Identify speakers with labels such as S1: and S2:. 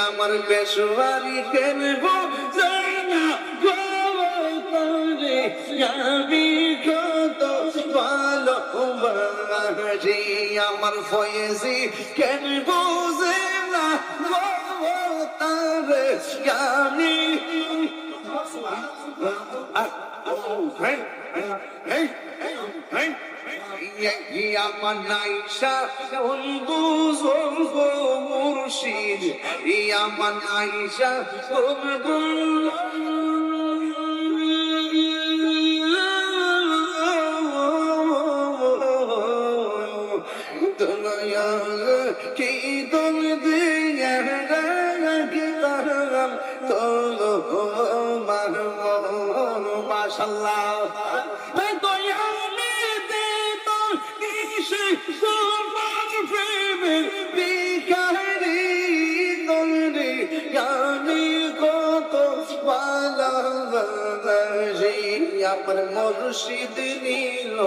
S1: আমার পেশোয়ারি কেন জানা রে আমি কত ভালোবাসি আমার ফয়েজি কেন বোঝে না তারে আমি আমার নাইশা মুর্শিদ আমার নাইশা কি তুম দিয়ে মাশাল্লাহ আমার মুর্শিদ নীল